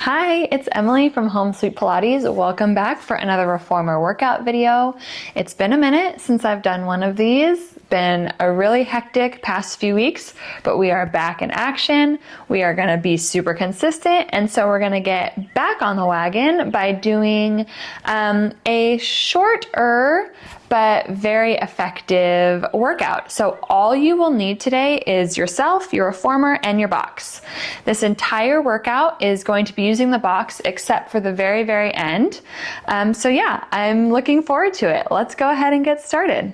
Hi, it's Emily from Home Sweet Pilates. Welcome back for another reformer workout video. It's been a minute since I've done one of these. Been a really hectic past few weeks, but we are back in action. We are gonna be super consistent, and so we're gonna get back on the wagon by doing a shorter but very effective workout. So all you will need today is yourself, your reformer, and your box. This entire workout is going to be using the box except for the very, very end. So yeah, I'm looking forward to it. Let's go ahead and get started.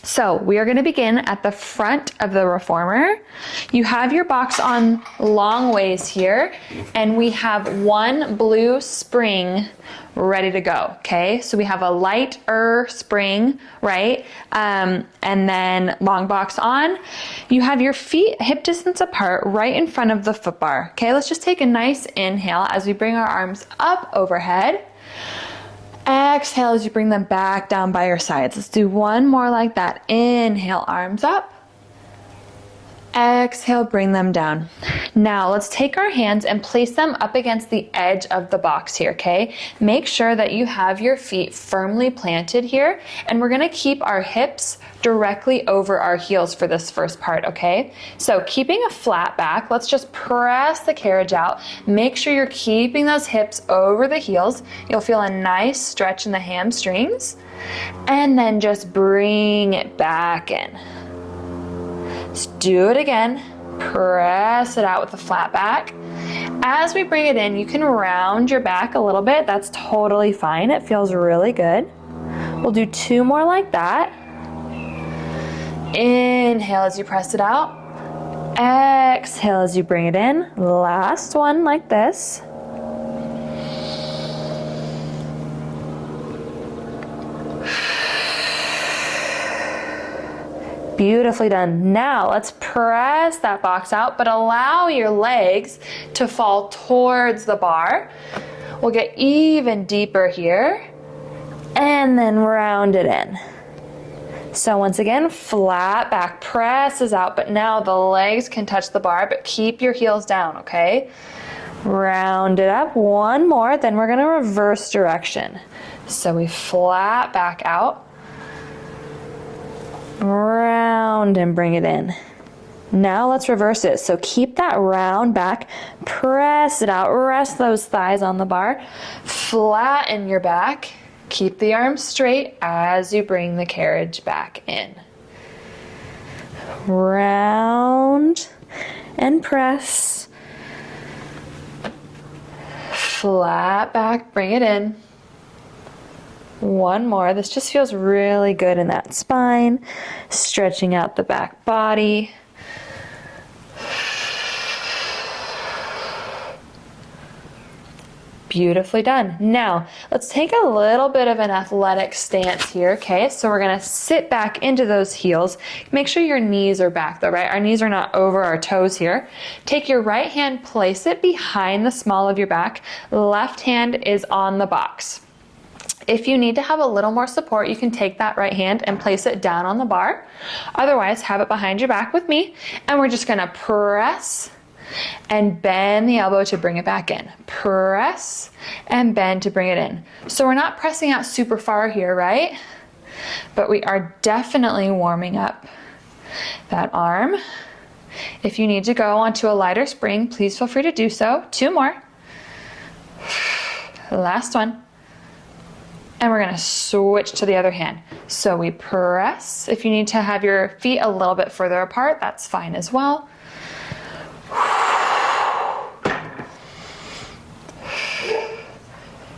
So we are going to begin at the front of the reformer. You have your box on long ways here, and we have one blue spring ready to go, okay? So we have a lighter spring, right? And then long box on. You have your feet hip distance apart right in front of the foot bar, okay? Let's just take a nice inhale as we bring our arms up overhead. Exhale as you bring them back down by your sides. Let's do one more like that. Inhale, arms up. Exhale, bring them down. Now let's take our hands and place them up against the edge of the box here, okay? Make sure that you have your feet firmly planted here, and we're gonna keep our hips directly over our heels for this first part, okay? So keeping a flat back, let's just press the carriage out. Make sure you're keeping those hips over the heels. You'll feel a nice stretch in the hamstrings, and then just bring it back in. Let's do it again. Press it out with a flat back. As we bring it in, you can round your back a little bit. That's totally fine. It feels really good. We'll do two more like that. Inhale as you press it out. Exhale as you bring it in. Last one like this. Beautifully done. Now let's press that box out, but allow your legs to fall towards the bar. We'll get even deeper here and then round it in. So once again, flat back presses out, but now the legs can touch the bar, but keep your heels down, okay? Round it up, one more, then we're gonna reverse direction. So we flat back out. Round and bring it in. Now let's reverse it. So keep that round back, press it out, rest those thighs on the bar, flatten your back, keep the arms straight as you bring the carriage back in. Round and press. Flat back, bring it in. One more. This just feels really good in that spine, stretching out the back body. Beautifully done. Now, let's take a little bit of an athletic stance here, okay? So we're gonna sit back into those heels. Make sure your knees are back though, right? Our knees are not over our toes here. Take your right hand, place it behind the small of your back. Left hand is on the box. If you need to have a little more support, you can take that right hand and place it down on the bar. Otherwise, have it behind your back with me, and we're just gonna press and bend the elbow to bring it back in. Press and bend to bring it in. So we're not pressing out super far here, right? But we are definitely warming up that arm. If you need to go onto a lighter spring, please feel free to do so. Two more. Last one. And we're gonna switch to the other hand. So we press. If you need to have your feet a little bit further apart, that's fine as well.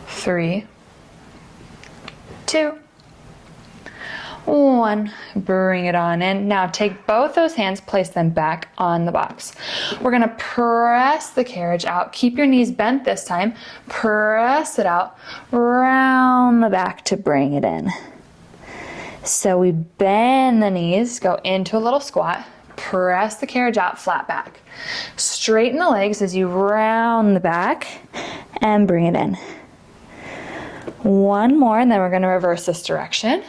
3, 2, 1. Bring it on in. Now take both those hands, place them back on the box. We're gonna press the carriage out. Keep your knees bent this time. Press it out. Round the back to bring it in. So we bend the knees, go into a little squat. Press the carriage out, flat back. Straighten the legs as you round the back and bring it in. One more, and then we're gonna reverse this direction.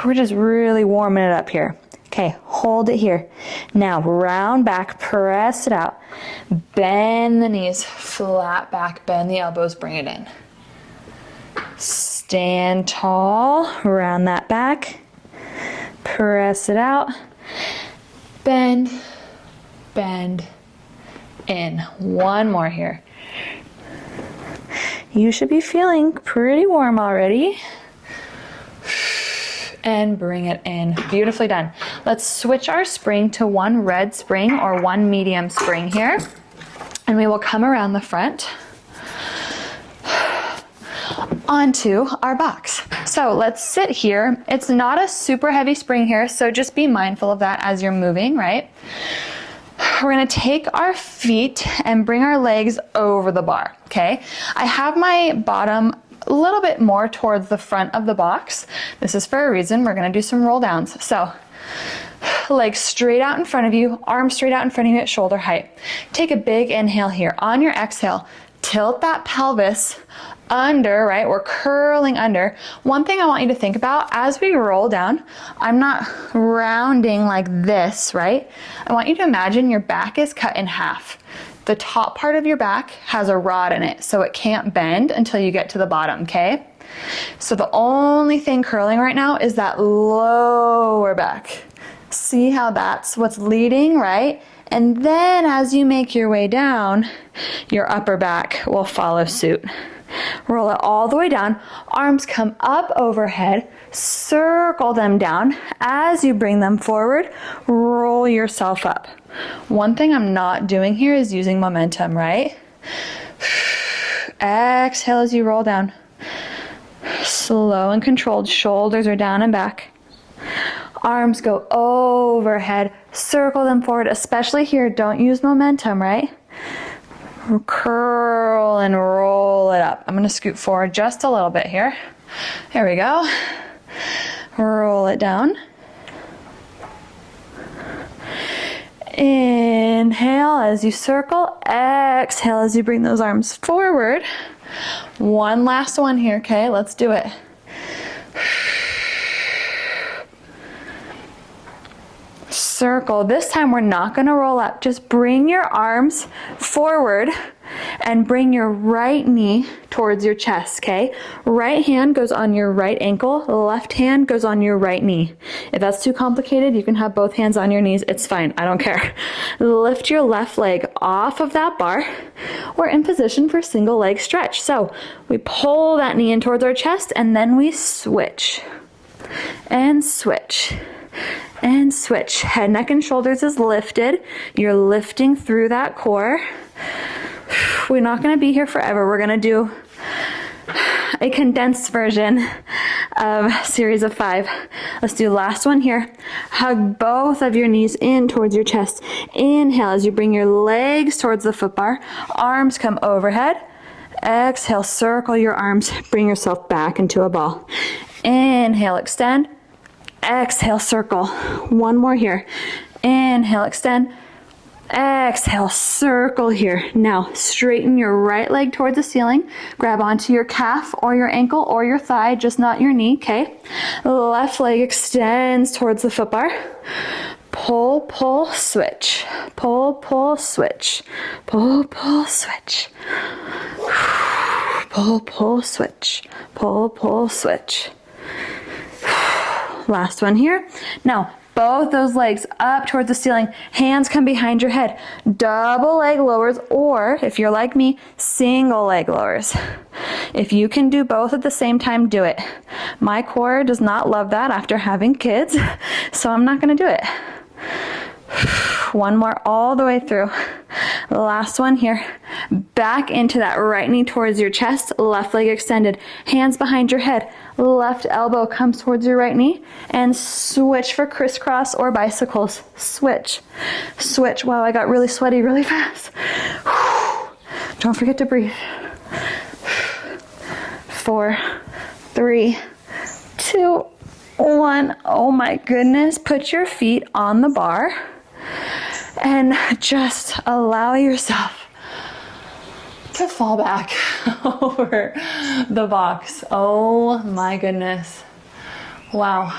We're just really warming it up here. Okay, hold it here. Now round back, press it out. Bend the knees, flat back, bend the elbows, bring it in. Stand tall, round that back. Press it out. Bend, bend, in. One more here. You should be feeling pretty warm already. And bring it in. Beautifully done. Let's switch our spring to one red spring or one medium spring here. And we will come around the front onto our box. So let's sit here. It's not a super heavy spring here, so just be mindful of that as you're moving, right? We're gonna take our feet and bring our legs over the bar, okay? I have my bottom a little bit more towards the front of the box. This is for a reason. We're gonna do some roll downs. So legs straight out in front of you, arms straight out in front of you at shoulder height. Take a big inhale here. On your exhale, tilt that pelvis under, right? We're curling under. One thing I want you to think about as we roll down, I'm not rounding like this, right? I want you to imagine your back is cut in half. The top part of your back has a rod in it, so it can't bend until you get to the bottom, okay? So the only thing curling right now is that lower back. See how that's what's leading, right? And then as you make your way down, your upper back will follow suit. Roll it all the way down. Arms come up overhead. Circle them down. As you bring them forward, roll yourself up. One thing I'm not doing here is using momentum, right? Exhale as you roll down. Slow and controlled. Shoulders are down and back. Arms go overhead. Circle them forward, especially here. Don't use momentum, right? Curl and roll it up. I'm going to scoot forward just a little bit here. There we go. Roll it down. Inhale as you circle. Exhale as you bring those arms forward. One last one here, okay? Let's do it. Circle. This time we're not going to roll up. Just bring your arms forward and bring your right knee towards your chest, okay? Right hand goes on your right ankle, left hand goes on your right knee. If that's too complicated, you can have both hands on your knees. It's fine. I don't care. Lift your left leg off of that bar. We're in position for single leg stretch. So we pull that knee in towards our chest and then we switch and switch. And switch. Head, neck, and shoulders is lifted. You're lifting through that core. We're not going to be here forever. We're going to do a condensed version of series of 5. Let's do last one here. Hug both of your knees in towards your chest. Inhale as you bring your legs towards the foot bar. Arms come overhead. Exhale, circle your arms. Bring yourself back into a ball. Inhale, extend. Exhale, circle. One more here. Inhale, extend. Exhale, circle here. Now, straighten your right leg towards the ceiling. Grab onto your calf or your ankle or your thigh, just not your knee, okay? Left leg extends towards the foot bar. Pull, pull, switch. Pull, pull, switch. Pull, pull, switch. Pull, pull, switch. Pull, pull, switch. Last one here. Now, both those legs up towards the ceiling. Hands come behind your head. Double leg lowers, or if you're like me, single leg lowers. If you can do both at the same time, do it. My core does not love that after having kids, so I'm not going to do it. One more all the way through. Last one here. Back into that right knee towards your chest, left leg extended. Hands behind your head. Left elbow comes towards your right knee. And switch for crisscross or bicycles. Switch. Switch. Wow, I got really sweaty really fast. Don't forget to breathe. 4, 3, 2, 1. Oh my goodness. Put your feet on the bar. And just allow yourself to fall back over the box. Oh my goodness. Wow.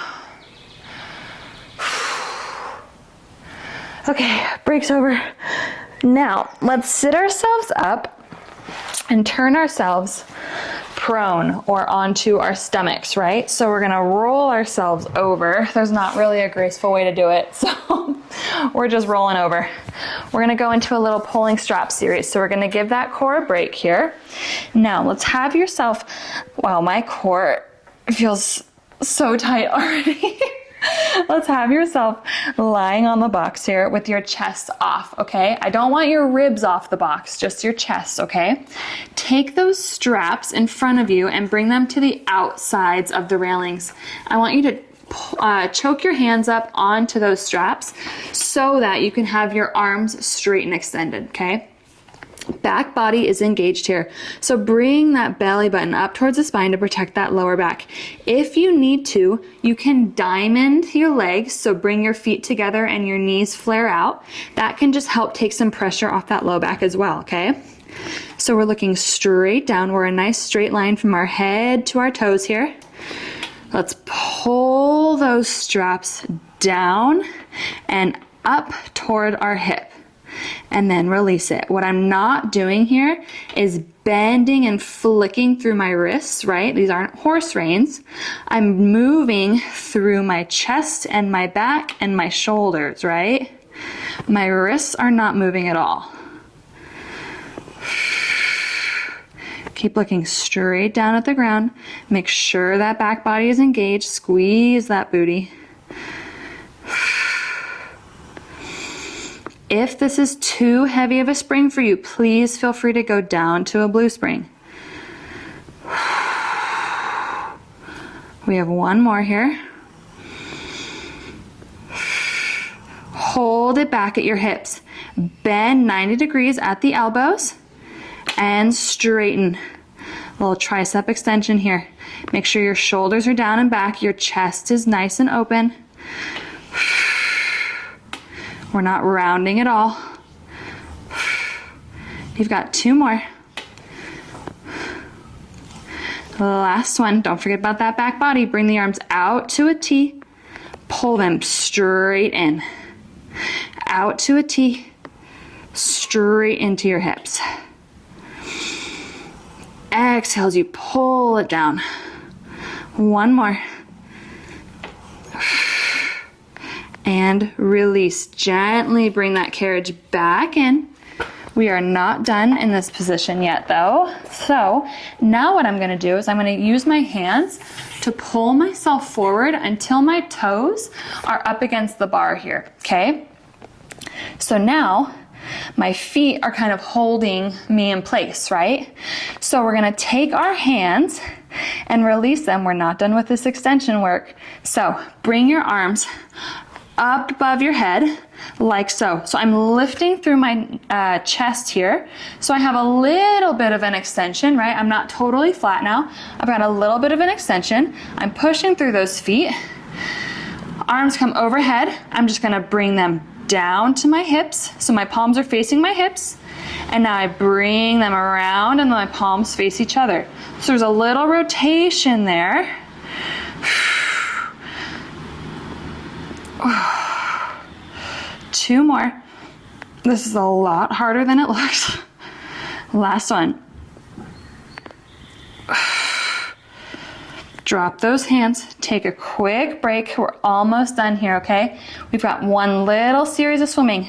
Okay, break's over. Now, let's sit ourselves up and turn ourselves prone or onto our stomachs, right? So we're gonna roll ourselves over. There's not really a graceful way to do it, so we're just rolling over. We're gonna go into a little pulling strap series. So we're gonna give that core a break here. Now let's have yourself, wow, my core feels so tight already. Let's have yourself lying on the box here with your chest off, okay? I don't want your ribs off the box, just your chest, okay? Take those straps in front of you and bring them to the outsides of the railings. I want you to choke your hands up onto those straps so that you can have your arms straight and extended, okay? Back body is engaged here. So bring that belly button up towards the spine to protect that lower back. If you need to, you can diamond your legs. So bring your feet together and your knees flare out. That can just help take some pressure off that low back as well, okay? So we're looking straight down. We're a nice straight line from our head to our toes here. Let's pull those straps down and up toward our hip. And then release it. What I'm not doing here is bending and flicking through my wrists, right? These aren't horse reins. I'm moving through my chest and my back and my shoulders, right? My wrists are not moving at all. Keep looking straight down at the ground. Make sure that back body is engaged. Squeeze that booty. If this is too heavy of a spring for you, please feel free to go down to a blue spring. We have one more here. Hold it back at your hips. Bend 90 degrees at the elbows and straighten. A little tricep extension here. Make sure your shoulders are down and back. Your chest is nice and open. We're not rounding at all. You've got two more. Last one. Don't forget about that back body. Bring the arms out to a T. Pull them straight in. Out to a T. Straight into your hips. Exhale as you pull it down. One more. And release. Gently bring that carriage back in. We are not done in this position yet though. So now what I'm gonna do is I'm gonna use my hands to pull myself forward until my toes are up against the bar here, okay? So now my feet are kind of holding me in place, right? So we're gonna take our hands and release them. We're not done with this extension work. So bring your arms up above your head, like so. So I'm lifting through my chest here. So I have a little bit of an extension, right? I'm not totally flat now. I've got a little bit of an extension. I'm pushing through those feet. Arms come overhead. I'm just gonna bring them down to my hips. So my palms are facing my hips. And now I bring them around and my palms face each other. So there's a little rotation there. Two more. This is a lot harder than it looks. Last one. Drop those hands. Take a quick break. We're almost done here, okay? We've got one little series of swimming,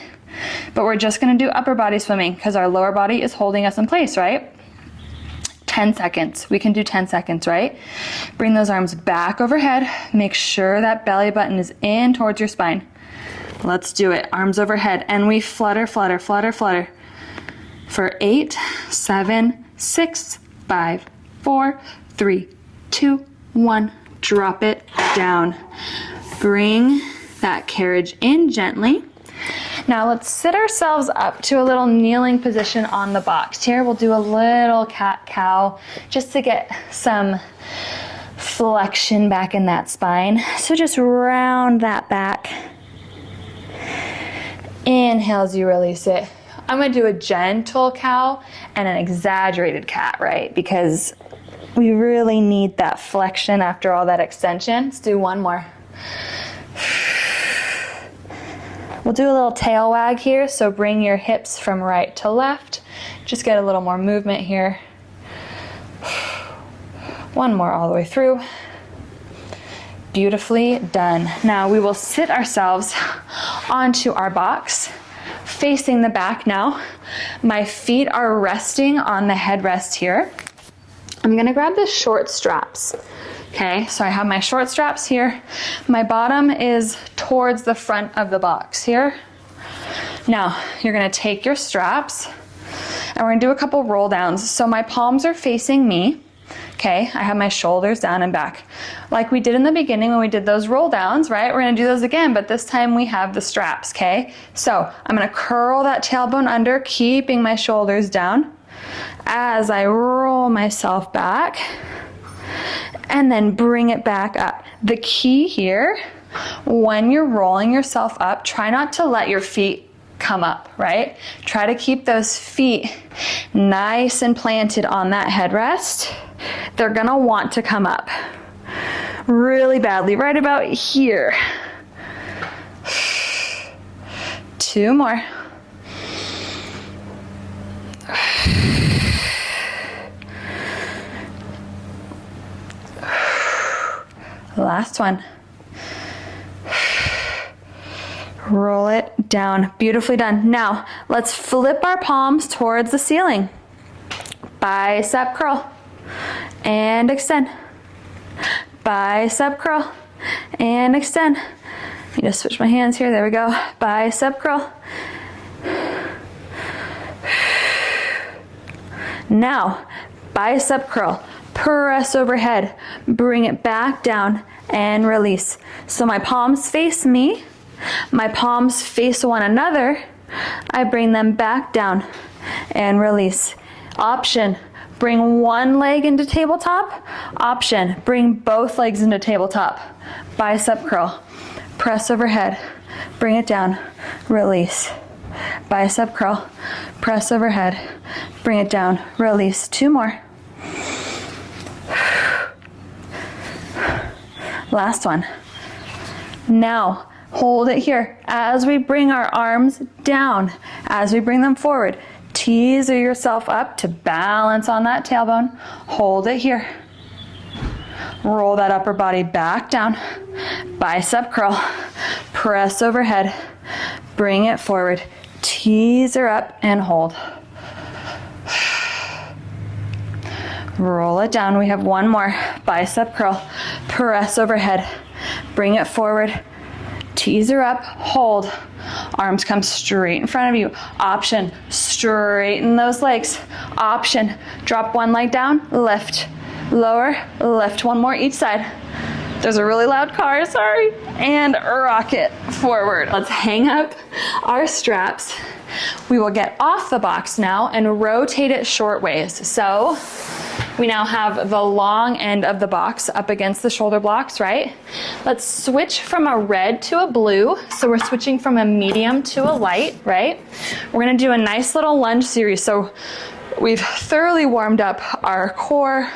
but we're just gonna do upper body swimming because our lower body is holding us in place, right? 10 seconds. We can do 10 seconds, right? Bring those arms back overhead. Make sure that belly button is in towards your spine. Let's do it. Arms overhead. And we flutter, flutter, flutter, flutter. For 8, 7, 6, 5, 4, 3, 2, 1. Drop it down. Bring that carriage in gently. Now let's sit ourselves up to a little kneeling position on the box. Here we'll do a little cat-cow just to get some flexion back in that spine. So just round that back. Inhale as you release it. I'm gonna do a gentle cow and an exaggerated cat, right? Because we really need that flexion after all that extension. Let's do one more. We'll do a little tail wag here, so bring your hips from right to left. Just get a little more movement here. One more all the way through. Beautifully done. Now we will sit ourselves onto our box, facing the back now. My feet are resting on the headrest here. I'm gonna grab the short straps. Okay, so I have my short straps here. My bottom is towards the front of the box here. Now, you're gonna take your straps and we're gonna do a couple roll downs. So my palms are facing me. Okay, I have my shoulders down and back. Like we did in the beginning when we did those roll downs, right? We're gonna do those again, but this time we have the straps, okay? So I'm gonna curl that tailbone under, keeping my shoulders down as I roll myself back. And then bring it back up. The key here, when you're rolling yourself up, try not to let your feet come up, right? Try to keep those feet nice and planted on that headrest. They're gonna want to come up really badly, right about here. 2 more. Last one. Roll it down. Beautifully done. Now, let's flip our palms towards the ceiling. Bicep curl and extend. Bicep curl and extend. Let me just switch my hands here. There we go. Bicep curl. Now, bicep curl. Press overhead, bring it back down and release. So my palms face me, my palms face one another. I bring them back down and release. Option, bring one leg into tabletop. Option, bring both legs into tabletop. Bicep curl, press overhead, bring it down, release. Bicep curl, press overhead, bring it down, release. 2 more. Last one. Now, hold it here as we bring our arms down, as we bring them forward. Teaser yourself up to balance on that tailbone. Hold it here. Roll that upper body back down. Bicep curl. Press overhead. Bring it forward. Teaser up and hold. Roll it down. We have 1 more. Bicep curl. Press overhead. Bring it forward. Teaser up. Hold. Arms come straight in front of you. Option, straighten those legs. Option, drop one leg down, lift. Lower, lift. 1 more each side. There's a really loud car, sorry. And rock it forward. Let's hang up our straps. We will get off the box now and rotate it short ways. So we now have the long end of the box up against the shoulder blocks, right? Let's switch from a red to a blue. So we're switching from a medium to a light, right? We're gonna do a nice little lunge series. So we've thoroughly warmed up our core,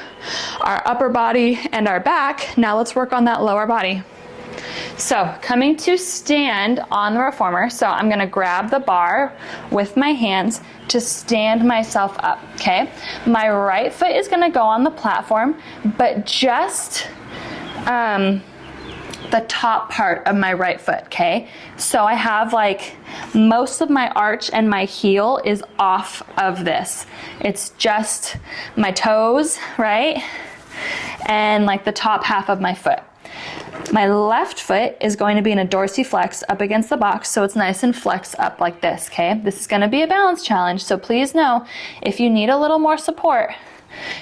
our upper body, and our back. Now let's work on that lower body. So coming to stand on the reformer, so I'm gonna grab the bar with my hands to stand myself up, okay? My right foot is gonna go on the platform, but just the top part of my right foot, okay? So I have like most of my arch and my heel is off of this. It's just my toes, right? And like the top half of my foot. My left foot is going to be in a dorsiflex up against the box, so it's nice and flexed up like this, okay? This is gonna be a balance challenge, so please know if you need a little more support,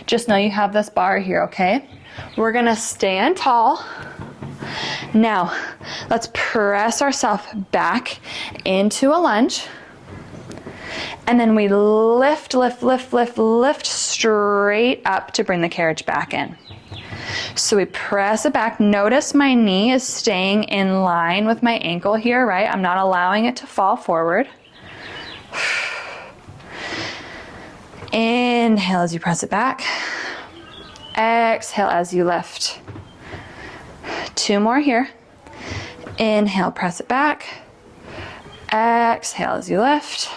just know you have this bar here, okay? We're gonna stand tall. Now, let's press ourselves back into a lunge. And then we lift, lift, lift, lift, lift straight up to bring the carriage back in. So we press it back. Notice my knee is staying in line with my ankle here, right? I'm not allowing it to fall forward. Inhale as you press it back. Exhale as you lift. 2 more here. Inhale, press it back. Exhale as you lift.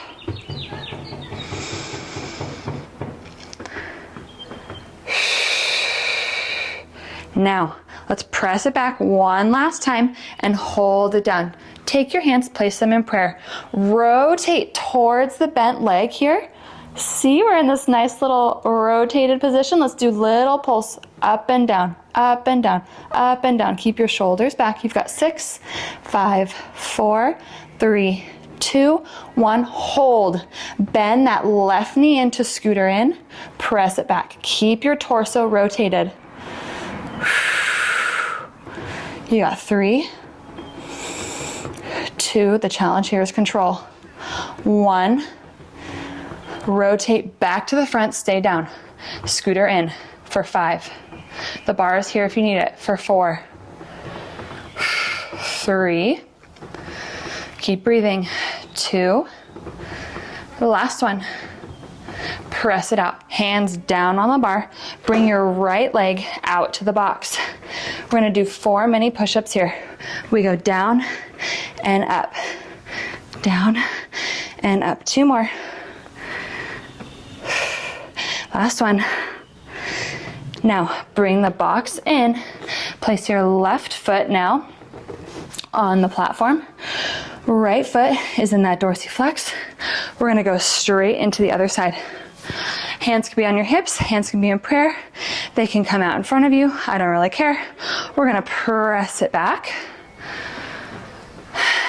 Now, let's press it back one last time and hold it down. Take your hands, place them in prayer. Rotate towards the bent leg here. See, we're in this nice little rotated position. Let's do little pulse up and down, up and down, up and down. Keep your shoulders back. You've got 6, 5, 4, 3, 2, 1. Hold. Bend that left knee in to scooter in. Press it back. Keep your torso rotated. You got 3, 2, the challenge here is control. 1, rotate back to the front, stay down. Scooter in for 5. The bar is here if you need it for 4, 3, keep breathing, 2, the last one. Press it out, hands down on the bar. Bring your right leg out to the box. We're gonna do 4 mini push-ups here. We go down and up, down and up. 2 more. Last one. Now bring the box in. Place your left foot now on the platform. Right foot is in that dorsiflex. We're gonna go straight into the other side. Hands can be on your hips, hands can be in prayer. They can come out in front of you. I don't really care. We're gonna press it back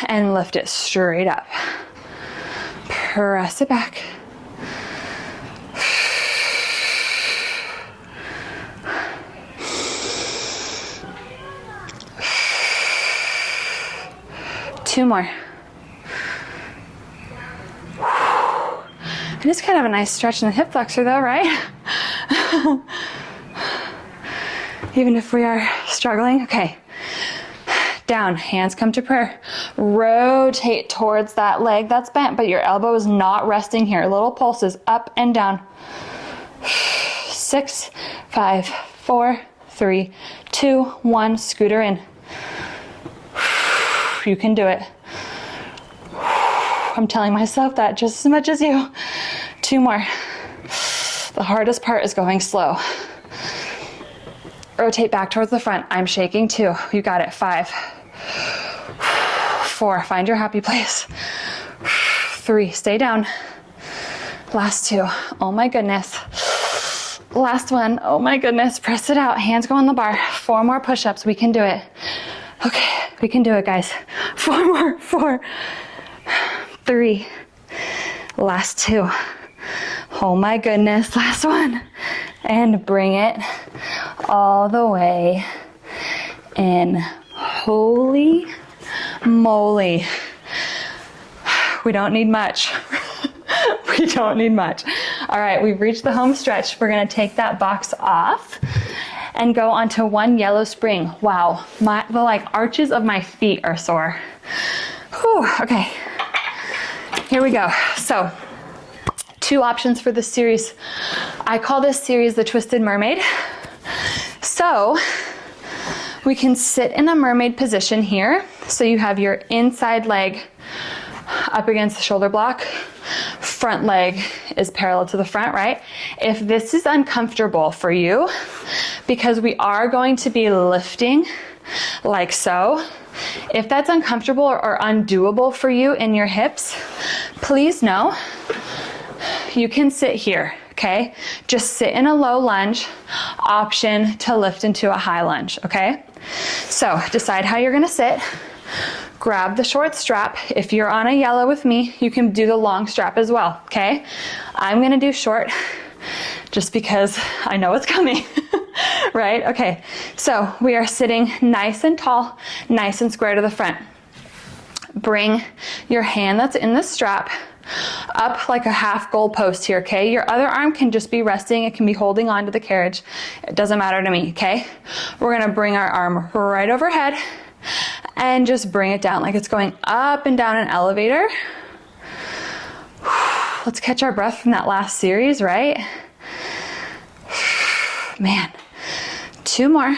and lift it straight up. Press it back. Two more. It is kind of a nice stretch in the hip flexor though, right? Even if we are struggling. Okay. Down, hands come to prayer. Rotate towards that leg that's bent, but your elbow is not resting here. Little pulses up and down. 6, 5, 4, 3, 2, 1. Scooter in. You can do it. I'm telling myself that just as much as you. 2 more. The hardest part is going slow. Rotate back towards the front. I'm shaking 2. You got it. 5, 4. Find your happy place. 3. Stay down. Last 2. Oh my goodness. Last one. Oh my goodness. Press it out. Hands go on the bar. 4 more push-ups. We can do it. Okay. We can do it, guys. 4 more. 4. 3. Last 2. Oh my goodness. Last one. And bring it all the way in. Holy moly. We don't need much. We don't need much. All right, we've reached the home stretch. We're gonna take that box off and go onto one yellow spring. Wow, the arches of my feet are sore. Whew, okay, here we go. So, 2 options for this series. I call this series the Twisted Mermaid. So, we can sit in a mermaid position here. So you have your inside leg up against the shoulder block. Front leg is parallel to the front, right? If this is uncomfortable for you, because we are going to be lifting like so, if that's uncomfortable or undoable for you in your hips, please know you can sit here, okay? Just sit in a low lunge, option to lift into a high lunge, okay? So decide how you're gonna sit. Grab the short strap. If you're on a yellow with me, you can do the long strap as well, okay? I'm gonna do short just because I know it's coming, right? Okay, so we are sitting nice and tall, nice and square to the front. Bring your hand that's in the strap up like a half goalpost here, okay? Your other arm can just be resting. It can be holding on to the carriage. It doesn't matter to me, okay? We're gonna bring our arm right overhead and just bring it down like it's going up and down an elevator. Let's catch our breath from that last series, right? Man, 2 more.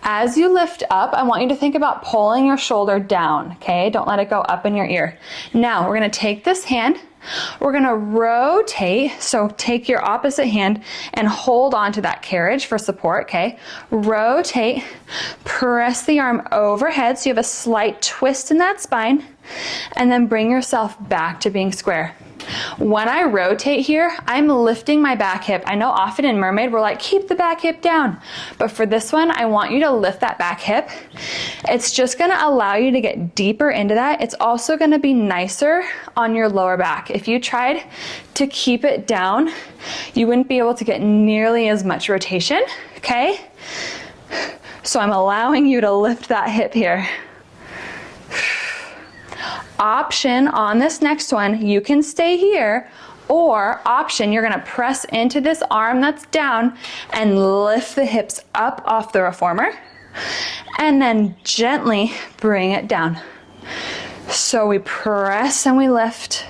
As you lift up, I want you to think about pulling your shoulder down, okay? Don't let it go up in your ear. Now, we're gonna take this hand, we're gonna rotate, so take your opposite hand and hold onto that carriage for support, okay? Rotate, press the arm overhead so you have a slight twist in that spine, and then bring yourself back to being square. When I rotate here, I'm lifting my back hip. I know often in mermaid, we're like, keep the back hip down. But for this one, I want you to lift that back hip. It's just gonna allow you to get deeper into that. It's also gonna be nicer on your lower back. If you tried to keep it down, you wouldn't be able to get nearly as much rotation, okay? So I'm allowing you to lift that hip here. Option on this next one, you can stay here, or option, you're gonna press into this arm that's down and lift the hips up off the reformer, and then gently bring it down. So we press and we lift,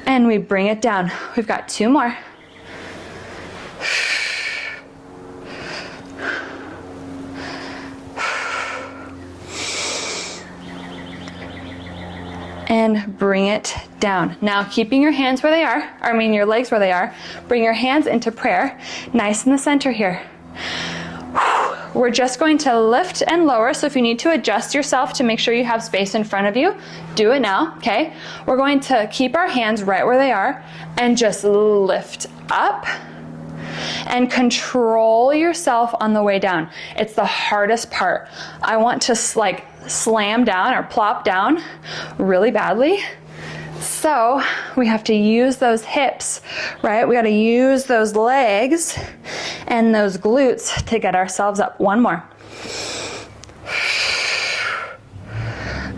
and we bring it down. We've got 2 more. And bring it down. Now, keeping your hands where they are, your legs where they are, bring your hands into prayer, nice in the center here. We're just going to lift and lower, so if you need to adjust yourself to make sure you have space in front of you, do it now, okay? We're going to keep our hands right where they are and just lift up and control yourself on the way down. It's the hardest part. I want to slam down or plop down really badly. So we have to use those hips, right? We got to use those legs and those glutes to get ourselves up. 1 more.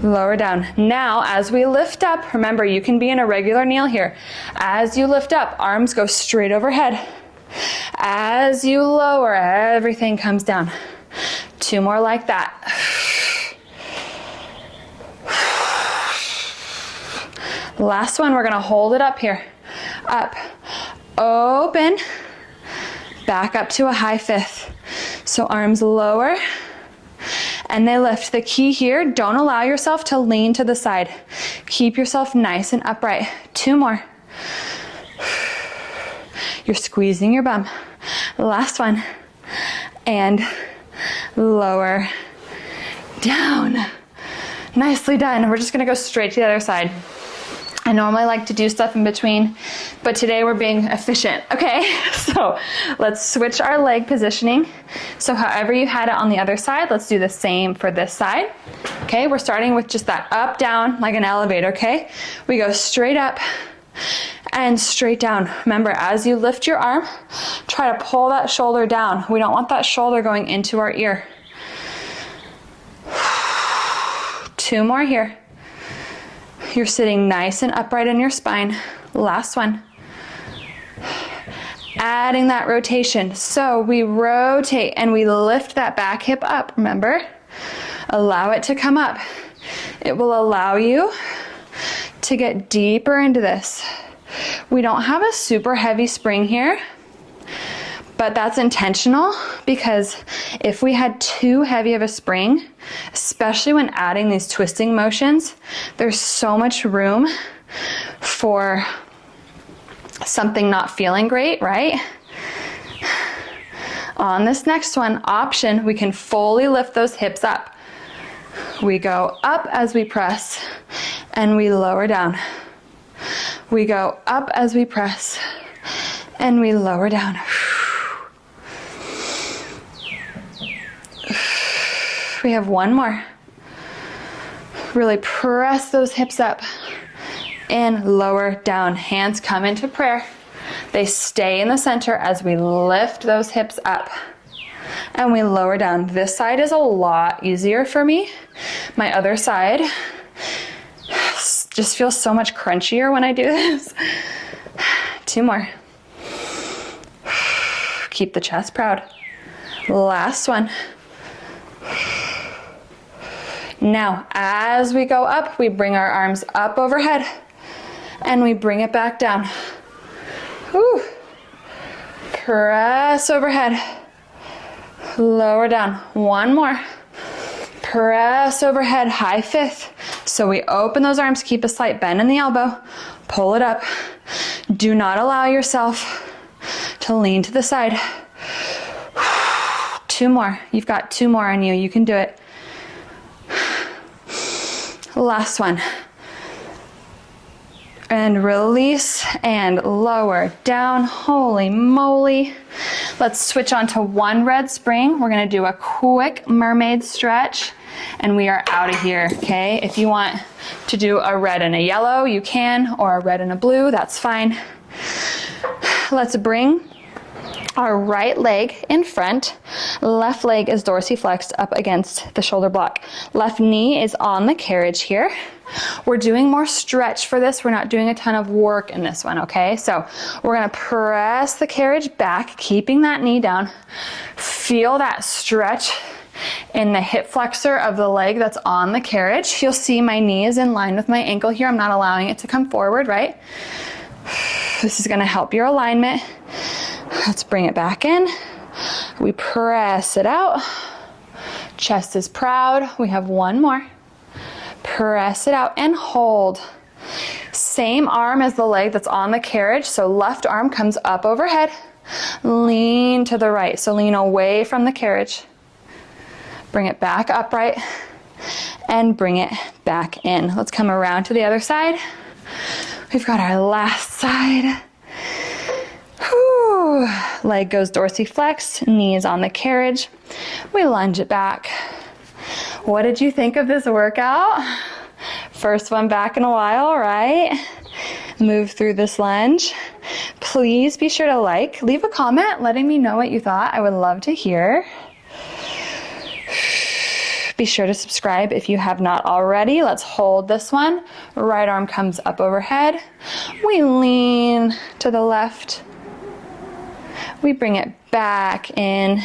Lower down. Now, as we lift up, remember you can be in a regular kneel here. As you lift up, arms go straight overhead. As you lower, everything comes down. 2 more like that. Last one, we're gonna hold it up here. Up, open, back up to a high fifth. So arms lower, and they lift. The key here, don't allow yourself to lean to the side. Keep yourself nice and upright. 2 more. You're squeezing your bum. Last one. And lower, down. Nicely done. We're just gonna go straight to the other side. I normally like to do stuff in between, but today we're being efficient, okay? So let's switch our leg positioning. So however you had it on the other side, let's do the same for this side. Okay, we're starting with just that up, down, like an elevator, okay? We go straight up and straight down. Remember, as you lift your arm, try to pull that shoulder down. We don't want that shoulder going into our ear. 2 more here. You're sitting nice and upright in your spine. Last one. Adding that rotation. So we rotate and we lift that back hip up, remember? Allow it to come up. It will allow you to get deeper into this. We don't have a super heavy spring here, but that's intentional because if we had too heavy of a spring, especially when adding these twisting motions, there's so much room for something not feeling great, right? On this next one, option, we can fully lift those hips up. We go up as we press and we lower down. We go up as we press and we lower down. We have 1 more. Really press those hips up and lower down. Hands come into prayer. They stay in the center as we lift those hips up and we lower down. This side is a lot easier for me. My other side just feels so much crunchier when I do this. 2 more. Keep the chest proud. Last one. Now, as we go up, we bring our arms up overhead and we bring it back down. Whew. Press overhead. Lower down. One more. Press overhead, high fifth. So we open those arms, keep a slight bend in the elbow, pull it up. Do not allow yourself to lean to the side. Two more. You've got two more on you. You can do it. Last one. And release and lower down. Holy moly. Let's switch on to one red spring. We're gonna do a quick mermaid stretch and we are out of here, okay? If you want to do a red and a yellow, you can, or a red and a blue, that's fine. Let's bring our right leg in front. Left leg is dorsiflexed up against the shoulder block. Left knee is on the carriage here. We're doing more stretch for this. We're not doing a ton of work in this one, okay? So we're gonna press the carriage back, keeping that knee down. Feel that stretch in the hip flexor of the leg that's on the carriage. You'll see my knee is in line with my ankle here. I'm not allowing it to come forward, right? This is gonna help your alignment. Let's bring it back in. We press it out. Chest is proud. We have one more. Press it out and hold. Same arm as the leg that's on the carriage. So left arm comes up overhead. Lean to the right. So lean away from the carriage. Bring it back upright and bring it back in. Let's come around to the other side. We've got our last side. Whew. Leg goes dorsiflexed, knee is on the carriage. We lunge it back. What did you think of this workout? First one back in a while, right? Move through this lunge. Please be sure to leave a comment letting me know what you thought. I would love to hear. Be sure to subscribe if you have not already. Let's hold this one. Right arm comes up overhead. We lean to the left. We bring it back in.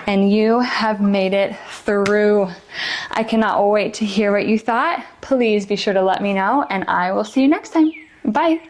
And you have made it through. I cannot wait to hear what you thought. Please be sure to let me know, and I will see you next time. Bye.